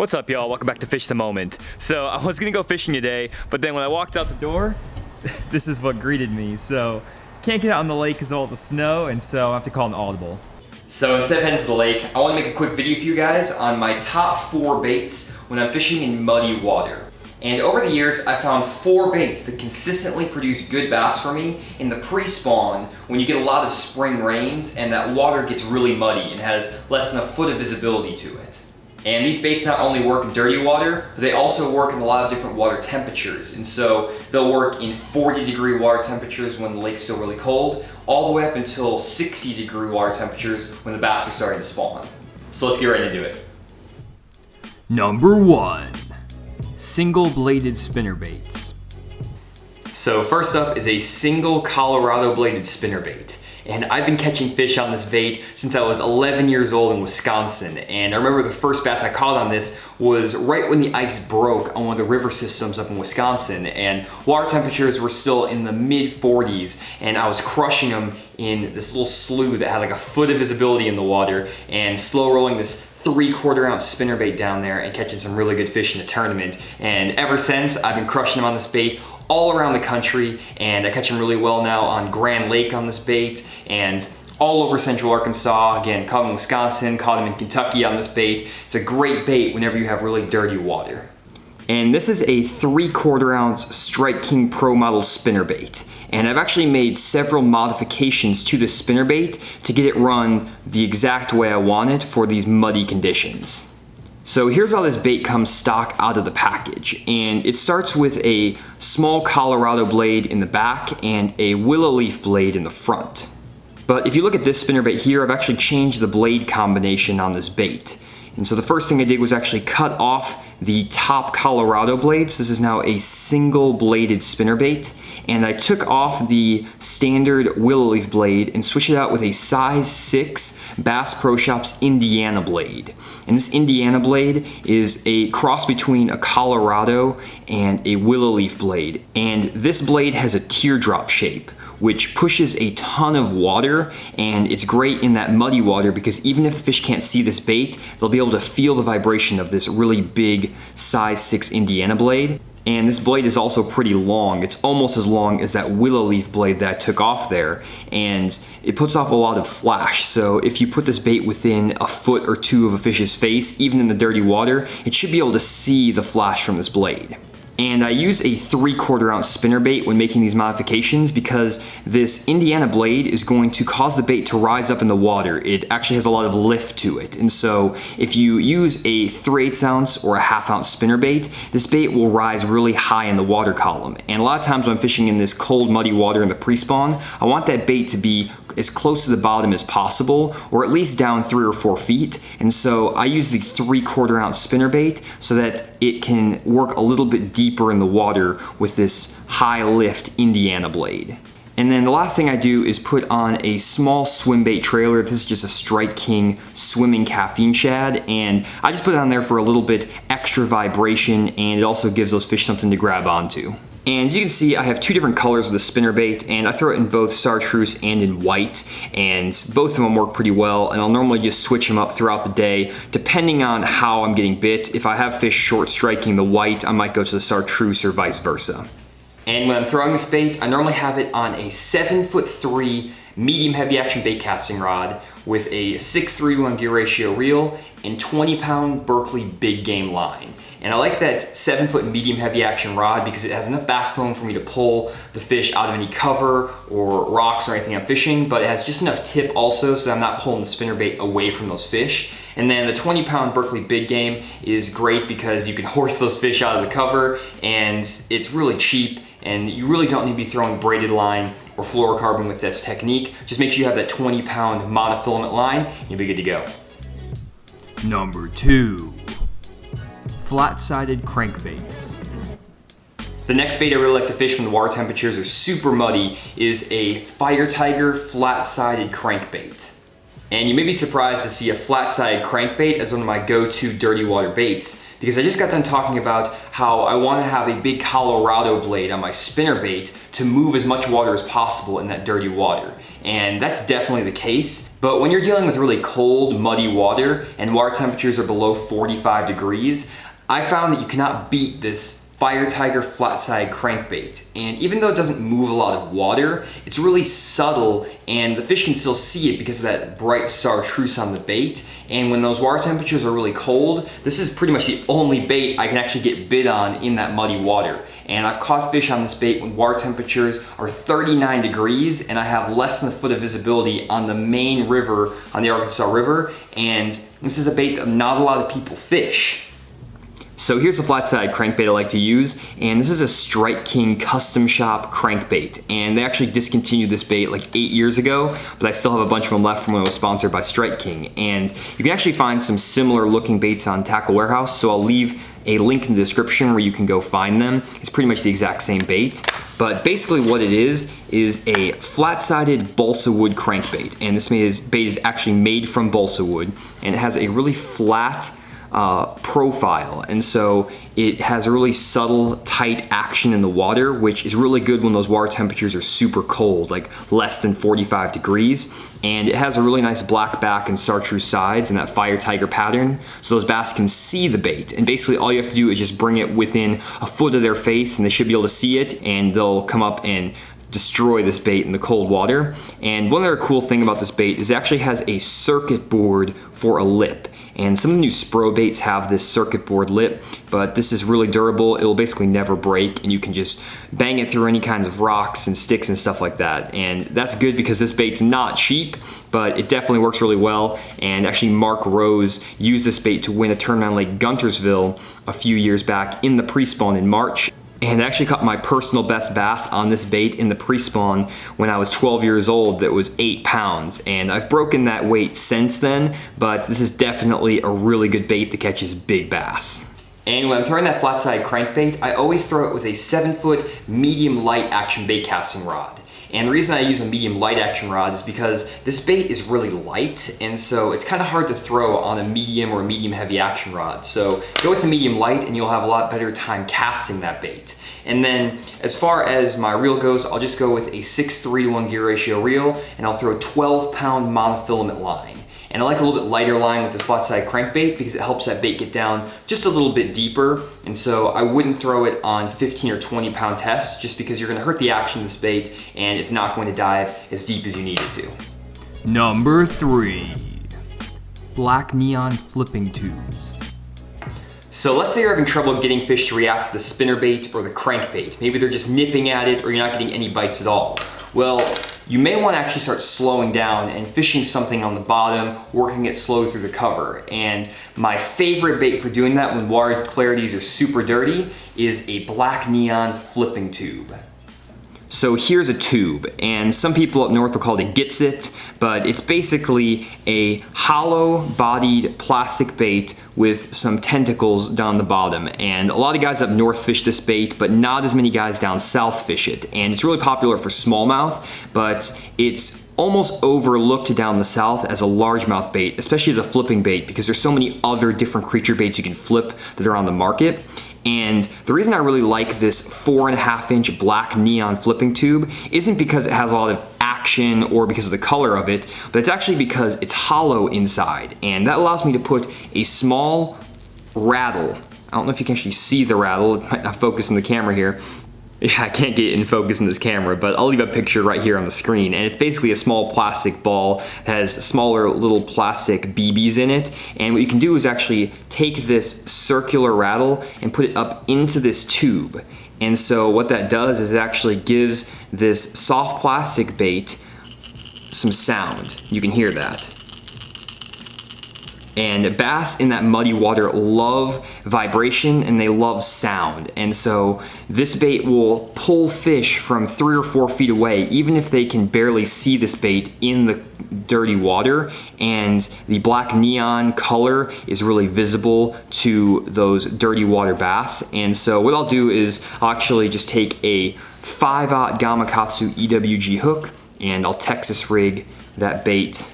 What's up, y'all? Welcome back to Fish the Moment. So I was gonna go fishing today, but then when I walked out the door, this is what greeted me. So can't get out on the lake because of all the snow, and so I have to call an audible. So instead of heading to the lake, I want to make a quick video for you guys on my top 4 baits when I'm fishing in muddy water. And over the years, I found 4 baits that consistently produce good bass for me in the pre-spawn when you get a lot of spring rains and that water gets really muddy and has less than a foot of visibility to it. And these baits not only work in dirty water, but they also work in a lot of different water temperatures. And so they'll work in 40-degree water temperatures when the lake's still really cold, all the way up until 60-degree water temperatures when the bass are starting to spawn. So let's get right into it. Number 1. Single-bladed spinnerbaits. So first up is a single Colorado bladed spinnerbait. And I've been catching fish on this bait since I was 11 years old in Wisconsin. And I remember the first bass I caught on this was right when the ice broke on one of the river systems up in Wisconsin. And water temperatures were still in the mid 40s. And I was crushing them in this little slough that had like a foot of visibility in the water and slow rolling this 3/4 ounce spinnerbait down there and catching some really good fish in the tournament. And ever since, I've been crushing them on this bait all around the country, and I catch them really well now on Grand Lake on this bait and all over central Arkansas. Again, caught them in Wisconsin, caught them in Kentucky on this bait. It's a great bait whenever you have really dirty water. And this is a 3/4 ounce Strike King Pro model spinnerbait. And I've actually made several modifications to this spinnerbait to get it run the exact way I want it for these muddy conditions. So here's how this bait comes stock out of the package, and it starts with a small Colorado blade in the back and a willow leaf blade in the front. But if you look at this spinnerbait here, I've actually changed the blade combination on this bait. And so the first thing I did was actually cut off the top Colorado blades. This is now a single bladed spinnerbait. And I took off the standard willow leaf blade and switched it out with a size 6 Bass Pro Shops Indiana blade. And this Indiana blade is a cross between a Colorado and a willow leaf blade. And this blade has a teardrop shape, which pushes a ton of water, and it's great in that muddy water because even if the fish can't see this bait, they'll be able to feel the vibration of this really big size 6 Indiana blade. And this blade is also pretty long. It's almost as long as that willow leaf blade that I took off there, and it puts off a lot of flash. So if you put this bait within a foot or 2 of a fish's face, even in the dirty water, it should be able to see the flash from this blade. And I use a 3/4 ounce spinnerbait when making these modifications because this Indiana blade is going to cause the bait to rise up in the water. It actually has a lot of lift to it. And so if you use a 3/8 ounce or a 1/2 ounce spinnerbait, this bait will rise really high in the water column. And a lot of times when I'm fishing in this cold, muddy water in the pre-spawn, I want that bait to be as close to the bottom as possible, or at least down 3 or 4 feet. And so I use the 3/4 ounce spinnerbait so that it can work a little bit deeper in the water with this high lift Indiana blade. And then the last thing I do is put on a small swim bait trailer. This is just a Strike King swimming caffeine shad, and I just put it on there for a little bit extra vibration, and it also gives those fish something to grab onto. And as you can see, I have 2 different colors of the spinnerbait, and I throw it in both chartreuse and in white, and both of them work pretty well, and I'll normally just switch them up throughout the day, depending on how I'm getting bit. If I have fish short striking the white, I might go to the chartreuse or vice versa. And when I'm throwing this bait, I normally have it on a 7'3" medium heavy action bait casting rod with a 6:3 gear ratio reel and 20-pound Berkley big game line. And I like that 7-foot medium heavy action rod because it has enough backbone for me to pull the fish out of any cover or rocks or anything I'm fishing, but it has just enough tip also so that I'm not pulling the spinnerbait away from those fish. And then the 20-pound Berkley big game is great because you can horse those fish out of the cover, and it's really cheap, and you really don't need to be throwing braided line or fluorocarbon with this technique. Just make sure you have that 20-pound monofilament line, and you'll be good to go. Number 2. Flat-sided crankbaits. The next bait I really like to fish when the water temperatures are super muddy is a Fire Tiger flat-sided crankbait. And you may be surprised to see a flat-sided crankbait as one of my go-to dirty water baits, because I just got done talking about how I want to have a big Colorado blade on my spinnerbait to move as much water as possible in that dirty water. And that's definitely the case. But when you're dealing with really cold, muddy water and water temperatures are below 45 degrees, I found that you cannot beat this Fire Tiger flat-sided crankbait. And even though it doesn't move a lot of water, it's really subtle and the fish can still see it because of that bright chartreuse on the bait. And when those water temperatures are really cold, this is pretty much the only bait I can actually get bit on in that muddy water. And I've caught fish on this bait when water temperatures are 39 degrees and I have less than a foot of visibility on the main river, on the Arkansas River. And this is a bait that not a lot of people fish. So here's a flat-sided crankbait I like to use, and this is a Strike King custom shop crankbait. And they actually discontinued this bait like 8 years ago, but I still have a bunch of them left from when it was sponsored by Strike King. And you can actually find some similar looking baits on Tackle Warehouse, so I'll leave a link in the description where you can go find them. It's pretty much the exact same bait. But basically what it is a flat-sided balsa wood crankbait. And this bait is actually made from balsa wood, and it has a really flat profile, and so it has a really subtle, tight action in the water, which is really good when those water temperatures are super cold, like less than 45 degrees. And it has a really nice black back and chartreuse sides and that Fire Tiger pattern, so those bass can see the bait. And basically all you have to do is just bring it within a foot of their face and they should be able to see it, and they'll come up and destroy this bait in the cold water. And one other cool thing about this bait is it actually has a circuit board for a lip. And some of the new Spro baits have this circuit board lip, but this is really durable. It will basically never break, and you can just bang it through any kinds of rocks and sticks and stuff like that. And that's good because this bait's not cheap, but it definitely works really well. And actually Mark Rose used this bait to win a tournament on Lake Guntersville a few years back in the pre-spawn in March. And I actually caught my personal best bass on this bait in the pre-spawn when I was 12 years old that was 8 pounds. And I've broken that weight since then, but this is definitely a really good bait that catches big bass. And when I'm throwing that flat-sided crankbait, I always throw it with a 7-foot medium light action bait casting rod. And the reason I use a medium light action rod is because this bait is really light, and so it's kind of hard to throw on a medium or medium heavy action rod. So go with the medium light and you'll have a lot better time casting that bait. And then as far as my reel goes, I'll just go with a 6:3:1 gear ratio reel, and I'll throw a 12-pound monofilament line. And I like a little bit lighter line with this flat-sided crankbait because it helps that bait get down just a little bit deeper. And so I wouldn't throw it on 15 or 20 pound tests just because you're gonna hurt the action of this bait and it's not going to dive as deep as you need it to. Number 3. Black neon flipping tubes. So let's say you're having trouble getting fish to react to the spinnerbait or the crankbait. Maybe they're just nipping at it or you're not getting any bites at all. Well, you may want to actually start slowing down and fishing something on the bottom, working it slow through the cover. And my favorite bait for doing that when water clarities are super dirty is a black neon flipping tube. So here's a tube, and some people up north will call it Gets It, but it's basically a hollow-bodied plastic bait with some tentacles down the bottom. And a lot of guys up north fish this bait, but not as many guys down south fish it. And it's really popular for smallmouth, but it's almost overlooked down the south as a largemouth bait, especially as a flipping bait, because there's so many other different creature baits you can flip that are on the market. And the reason I really like this 4.5-inch black neon flipping tube isn't because it has a lot of action or because of the color of it, but it's actually because it's hollow inside. And that allows me to put a small rattle. I don't know if you can actually see the rattle. It might not focus in the camera here. Yeah, I can't get it in focus in this camera, but I'll leave a picture right here on the screen. And it's basically a small plastic ball that has smaller little plastic BBs in it. And what you can do is actually take this circular rattle and put it up into this tube. And so what that does is it actually gives this soft plastic bait some sound. You can hear that. And bass in that muddy water love vibration and they love sound. And so this bait will pull fish from 3 or 4 feet away, even if they can barely see this bait in the dirty water. And the black neon color is really visible to those dirty water bass. And so what I'll do is I'll actually just take a 5/0 Gamakatsu EWG hook and I'll Texas rig that bait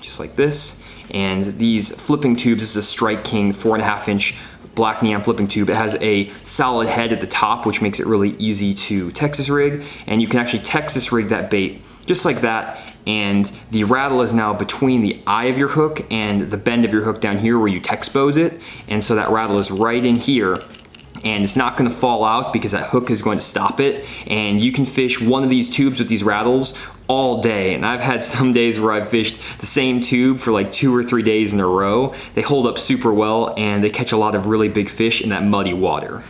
just like this. And these flipping tubes, this is a Strike King 4.5-inch black neon flipping tube. It has a solid head at the top, which makes it really easy to Texas rig. And you can actually Texas rig that bait just like that. And the rattle is now between the eye of your hook and the bend of your hook down here where you Texpose it. And so that rattle is right in here. And it's not gonna fall out because that hook is going to stop it. And you can fish one of these tubes with these rattles all day. And I've had some days where I've fished the same tube for like 2 or 3 days in a row. They hold up super well and they catch a lot of really big fish in that muddy water.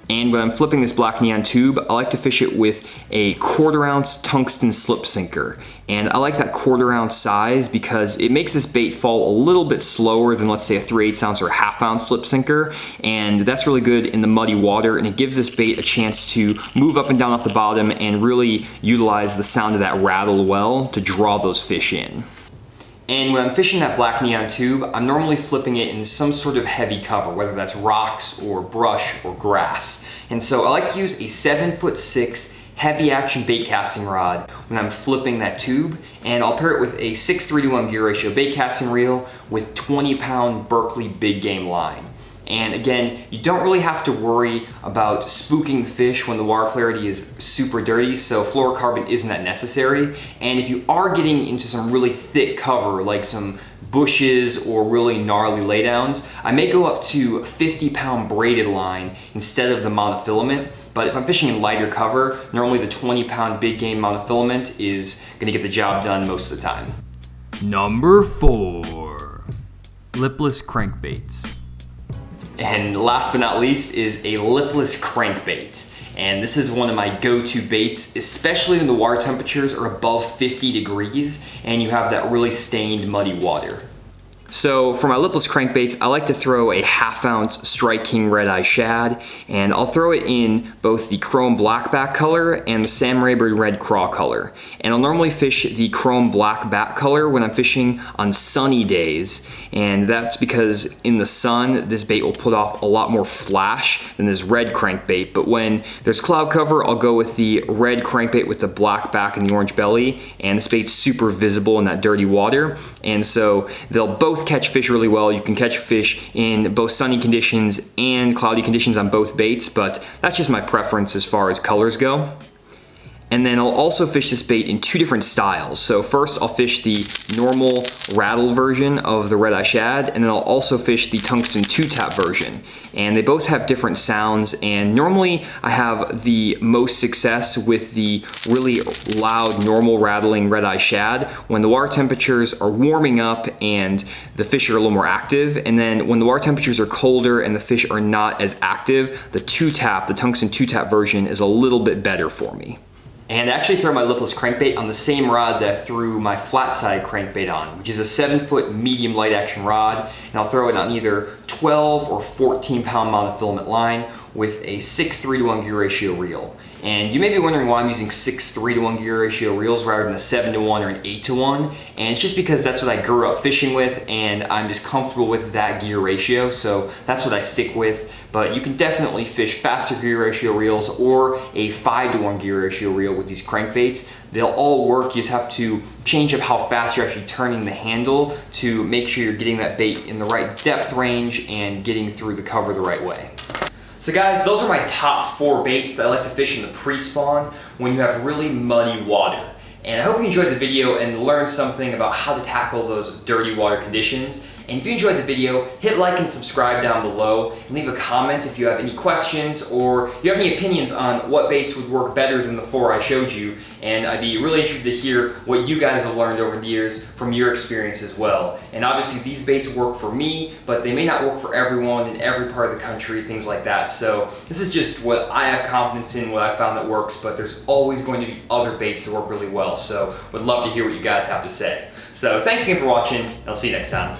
And when I'm flipping this black neon tube, I like to fish it with a 1/4 ounce tungsten slip sinker. And I like that 1/4 ounce size because it makes this bait fall a little bit slower than, let's say, a 3/8 ounce or a 1/2 ounce slip sinker. And that's really good in the muddy water, and it gives this bait a chance to move up and down off the bottom and really utilize the sound of that rattle well to draw those fish in. And when I'm fishing that black neon tube, I'm normally flipping it in some sort of heavy cover, whether that's rocks or brush or grass. And so I like to use a 7'6" heavy action bait casting rod when I'm flipping that tube, and I'll pair it with a 6:3-to-1 gear ratio bait casting reel with 20-pound Berkley big game line. And again, you don't really have to worry about spooking the fish when the water clarity is super dirty, so fluorocarbon isn't that necessary. And if you are getting into some really thick cover, like some bushes or really gnarly laydowns, I may go up to 50-pound braided line instead of the monofilament. But if I'm fishing in lighter cover, normally the 20-pound big game monofilament is gonna get the job done most of the time. Number 4. Lipless Crankbaits. And last but not least is a lipless crankbait. And this is one of my go-to baits, especially when the water temperatures are above 50 degrees and you have that really stained muddy water. So for my lipless crankbaits, I like to throw a 1/2 ounce Strike King red Eye Shad, and I'll throw it in both the chrome black back color and the Sam Rayburn red craw color. And I'll normally fish the chrome black back color when I'm fishing on sunny days, and that's because in the sun, this bait will put off a lot more flash than this red crankbait. But when there's cloud cover, I'll go with the red crankbait with the black back and the orange belly, and this bait's super visible in that dirty water, and so they'll both catch fish really well. You can catch fish in both sunny conditions and cloudy conditions on both baits, but that's just my preference as far as colors go. And then I'll also fish this bait in 2 different styles. So first I'll fish the normal rattle version of the red Eye Shad, and then I'll also fish the tungsten 2-tap version. And they both have different sounds, and normally I have the most success with the really loud, normal rattling red Eye Shad when the water temperatures are warming up and the fish are a little more active. And then when the water temperatures are colder and the fish are not as active, the 2-tap, the tungsten 2-tap version is a little bit better for me. And I actually throw my lipless crankbait on the same rod that I threw my flat side crankbait on, which is a 7-foot medium light action rod. And I'll throw it on either 12 or 14-pound monofilament line with a 6:3-to-1 gear ratio reel. And you may be wondering why I'm using 6:3-to-1 gear ratio reels rather than a 7-to-1 or an 8-to-1. And it's just because that's what I grew up fishing with, and I'm just comfortable with that gear ratio, so that's what I stick with. But you can definitely fish faster gear ratio reels or a 5-to-1 gear ratio reel with these crankbaits. They'll all work. You just have to change up how fast you're actually turning the handle to make sure you're getting that bait in the right depth range and getting through the cover the right way. So guys, those are my top 4 baits that I like to fish in the pre-spawn when you have really muddy water. And I hope you enjoyed the video and learned something about how to tackle those dirty water conditions. And if you enjoyed the video, hit like and subscribe down below, and leave a comment if you have any questions or you have any opinions on what baits would work better than the 4 I showed you. And I'd be really interested to hear what you guys have learned over the years from your experience as well. And obviously these baits work for me, but they may not work for everyone in every part of the country, things like that. So this is just what I have confidence in, what I found that works, but there's always going to be other baits that work really well. So would love to hear what you guys have to say. So thanks again for watching, and I'll see you next time.